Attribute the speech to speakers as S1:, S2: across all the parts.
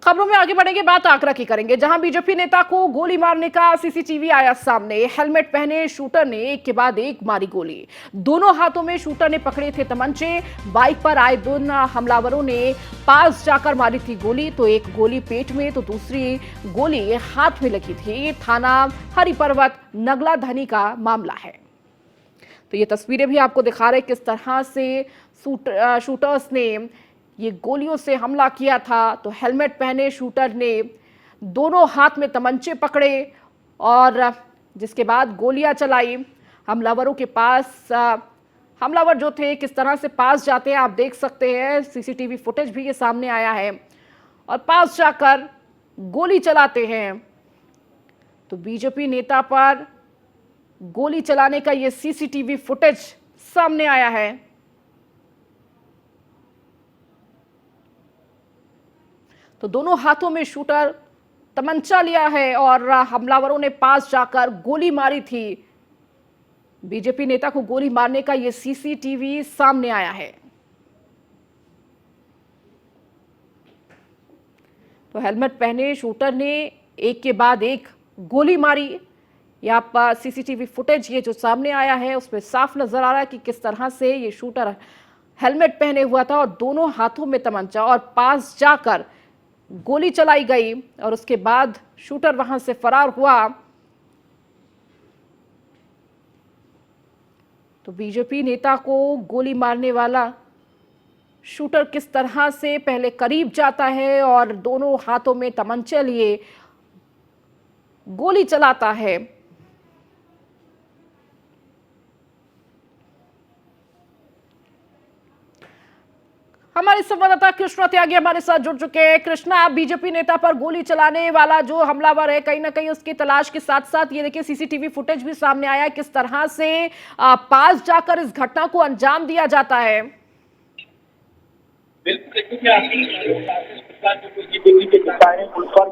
S1: खबरों में आगे बढ़ेंगे, बात आगरा की करेंगे, जहां बीजेपी नेता को गोली मारने का सीसीटीवी आया सामने। हेलमेट पहने शूटर ने एक के बाद एक मारी गोली। दोनों हाथों में शूटर ने पकड़े थे तमंचे। बाइक पर आए दोनों हमलावरों ने पास जाकर मारी थी गोली, तो एक गोली पेट में तो दूसरी गोली हाथ में लगी थी। ये थाना हरिपर्वत नगला धनी का मामला है। तो ये तस्वीरें भी आपको दिखा रहे किस तरह से शूटर्स ने ये गोलियों से हमला किया था। तो हेलमेट पहने शूटर ने दोनों हाथ में तमंचे पकड़े और जिसके बाद गोलियां चलाई हमलावरों के पास। हमलावर जो थे किस तरह से पास जाते हैं आप देख सकते हैं, सीसीटीवी फुटेज भी ये सामने आया है, और पास जाकर गोली चलाते हैं। तो बीजेपी नेता पर गोली चलाने का ये सीसीटीवी फुटेज सामने आया है। तो दोनों हाथों में शूटर तमंचा लिया है और हमलावरों ने पास जाकर गोली मारी थी। बीजेपी नेता को गोली मारने का यह सीसीटीवी सामने आया है। तो हेलमेट पहने शूटर ने एक के बाद एक गोली मारी। ये आप सीसीटीवी फुटेज ये जो सामने आया है उसमें साफ नजर आ रहा है कि किस तरह से ये शूटर हेलमेट पहने हुआ था और दोनों हाथों में तमंचा, और पास जाकर गोली चलाई गई और उसके बाद शूटर वहां से फरार हुआ। तो बीजेपी नेता को गोली मारने वाला शूटर किस तरह से पहले करीब जाता है और दोनों हाथों में तमंचे लिए गोली चलाता है। हमारे संवाददाता कृष्णा त्यागी हमारे साथ जुड़ चुके हैं। कृष्णा, आप बीजेपी नेता पर गोली चलाने वाला जो हमलावर है कहीं ना कहीं उसकी तलाश के साथ साथ ये देखिए सीसीटीवी फुटेज भी सामने आया है, किस तरह से पास जाकर इस घटना को अंजाम दिया जाता है।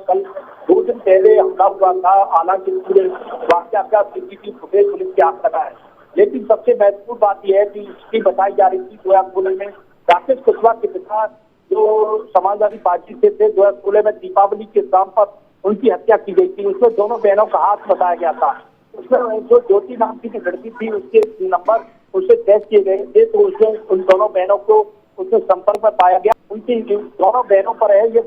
S2: कल 2 दिन पहले हमला हुआ था, हालांकि पूरे वाकया का सीसीटीवी फुटेज पुलिस के हाथ लगा है, लेकिन सबसे महत्वपूर्ण बात यह है कि इसकी बताई जा रही थी 2016 में राकेश कुशवाहा के पिता जो समाजवादी पार्टी से थे, 2016 में दीपावली के शाम पर उनकी हत्या की गई थी। उसमें दोनों बहनों का हाथ बताया गया था। उसमें जो ज्योति नाम की लड़की थी उसके नंबर उसे टेस्ट किए गए थे, तो उसमें उन दोनों बहनों को उसके संपर्क में पाया गया। उनकी दोनों बहनों पर है ये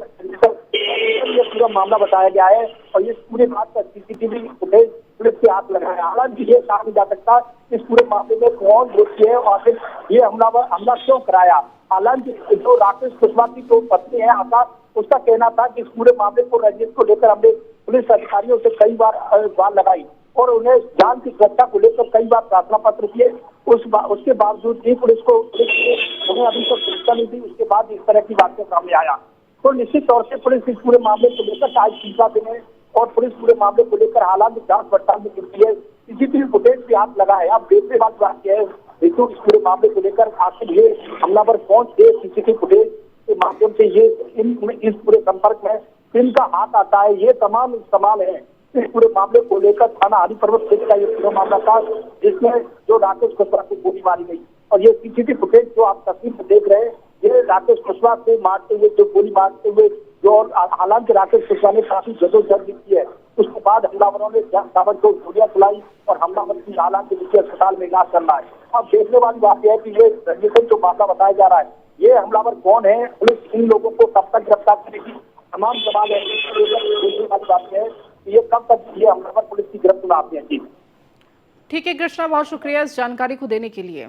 S2: पूरा मामला बताया गया है और ये पूरे बात का सीसीटीवी फुटेज पुलिस के हाथ लगा है। हालांकि ये कहा नहीं जा सकता इस पूरे मामले में कौन दोषी है और आखिर ये हमला क्यों कराया। हालांकि जो राकेश कुशवाहा की जो पत्नी है आशा, उसका कहना था कि इस पूरे मामले को रंजिश को लेकर हमने पुलिस अधिकारियों से कई बार लगाई और उन्हें जान की सुरक्षा को लेकर कई बार प्रार्थना पत्र किए। उसके बावजूद भी पुलिस उन्हें अभी तक सूचना नहीं दी। उसके बाद इस तरह की बातें सामने आया, तो निश्चित तौर से पुलिस इस पूरे मामले को लेकर आज सूचना देने और पुलिस पूरे मामले को लेकर हालांकि जांच पड़ताल में जुटी है। सीसीटीवी फुटेज भी हाथ लगा है। अब देखने वाली बात यह है देखो इस पूरे मामले को लेकर आखिर ये हमलावर कौन थे। सीसीटीवी फुटेज के माध्यम से ये इस पूरे संपर्क में किनका हाथ आता है, ये तमाम सवाल है। इस पूरे मामले को लेकर थाना हरिपर्वत क्षेत्र का ये पूरा मामला था जिसमें जो राकेश कुशवाहा को गोली मारी गई, और ये सीसीटीवी फुटेज जो आप तस्वीर में देख रहे हैं ये राकेश कुशवाहा को मारते हुए जो गोली मारते हुए जो, हालांकि राकेश कुशवाहा ने काफी जदोजहद की है। उसके बाद हमलावरों ने ताबड़तोड़ गोलियां चलाई और हमलावर की हालांकि निजी अस्पताल में इलाज चल रहा है। अब देखने वाली बात यह है कि ये रंजिश जो मामला बताया जा रहा है ये हमलावर कौन है, पुलिस इन लोगों को कब तक गिरफ्तार करेगी, तमाम सवाल है। देखने वाली बात है कि ये कब तक ये हमलावर पुलिस की गिरफ्त में आते हैं। जी
S1: ठीक है कृष्णा, बहुत शुक्रिया इस जानकारी को देने के लिए।